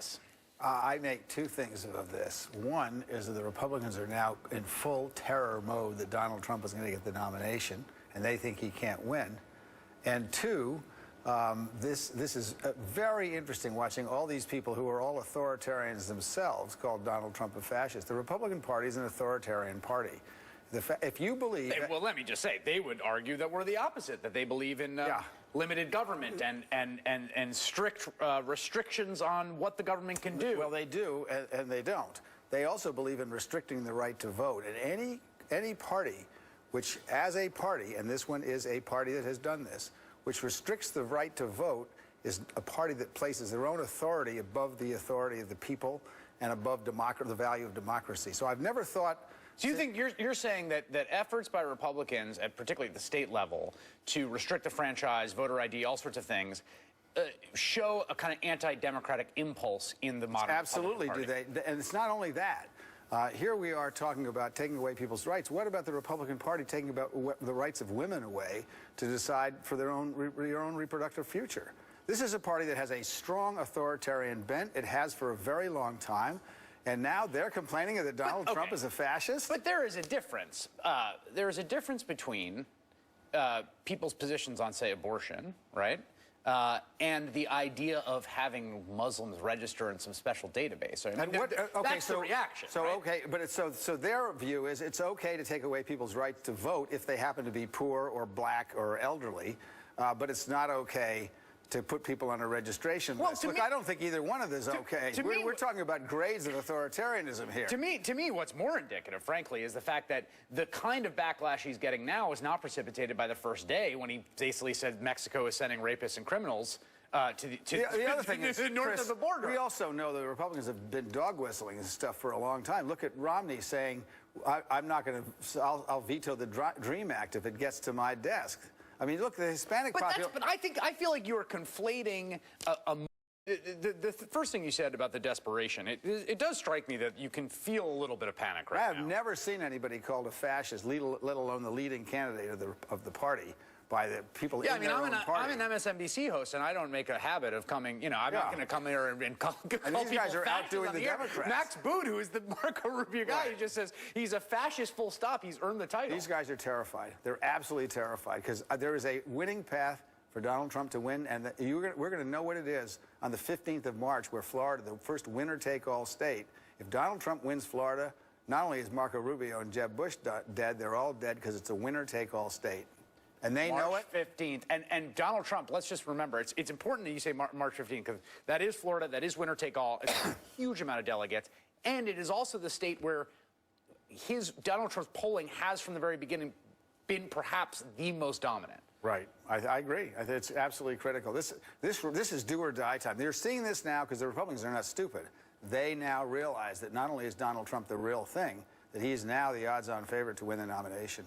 this? I make two things of this. One is that the Republicans are now in full terror mode that Donald Trump is going to get the nomination, and they think he can't win. And two, this is very interesting watching all these people who are all authoritarians themselves called Donald Trump a fascist. The Republican Party is an authoritarian party. If you believe... Well, let me just say, they would argue that we're the opposite, that they believe in limited government and strict restrictions on what the government can do. Well, they do, and they don't. They also believe in restricting the right to vote. And any party which, as a party, and this one is a party that has done this, which restricts the right to vote, is a party that places their own authority above the authority of the people and above the value of democracy. So I've never thought... So you think you're saying that efforts by Republicans, at particularly at the state level, to restrict the franchise, voter ID, all sorts of things, show a kind of anti-democratic impulse in the modern Absolutely Republican Party? Do they. And it's not only that. Here we are talking about taking away people's rights. What about the Republican Party taking about the rights of women away to decide for their own reproductive future? This is a party that has a strong authoritarian bent. It has for a very long time. And now they're complaining that Donald Trump is a fascist? But there is a difference. There is a difference between people's positions on, say, abortion, right? And the idea of having Muslims register in some special database. I mean, that's the reaction. So, right? okay, but so their view is it's okay to take away people's rights to vote if they happen to be poor or black or elderly, but it's not okay to put people on a registration list. Look, I don't think either one of this is okay. We're talking about grades of authoritarianism here. To me, what's more indicative, frankly, is the fact that the kind of backlash he's getting now is not precipitated by the first day when he basically said Mexico is sending rapists and criminals to the other thing is, north Chris, of the border. We also know the Republicans have been dog whistling and stuff for a long time. Look at Romney saying, I'm not going to, I'll veto the DREAM Act if it gets to my desk. I mean, look, the Hispanic population... But I feel like you're conflating the first thing you said about the desperation. It does strike me that you can feel a little bit of panic right now. I have never seen anybody called a fascist, let alone the leading candidate of the party, by the people in their own party. I'm an MSNBC host, and I don't make a habit of coming, I'm not going to come here and call and these guys are outdoing the Democrats. Max Boot, who is the Marco Rubio guy, he just says he's a fascist full stop. He's earned the title. These guys are terrified. They're absolutely terrified because there is a winning path for Donald Trump to win, and we're going to know what it is on the 15th of March, where Florida, the first winner-take-all state. If Donald Trump wins Florida, not only is Marco Rubio and Jeb Bush dead, they're all dead because it's a winner-take-all state. And they know it. March 15th. And Donald Trump, let's just remember, it's important that you say March 15th because that is Florida, that is winner-take-all. It's a huge amount of delegates. And it is also the state where Donald Trump's polling has, from the very beginning, been perhaps the most dominant. Right. I agree. I think it's absolutely critical. This is do or die time. They're seeing this now because the Republicans are not stupid. They now realize that not only is Donald Trump the real thing, that he is now the odds-on favorite to win the nomination.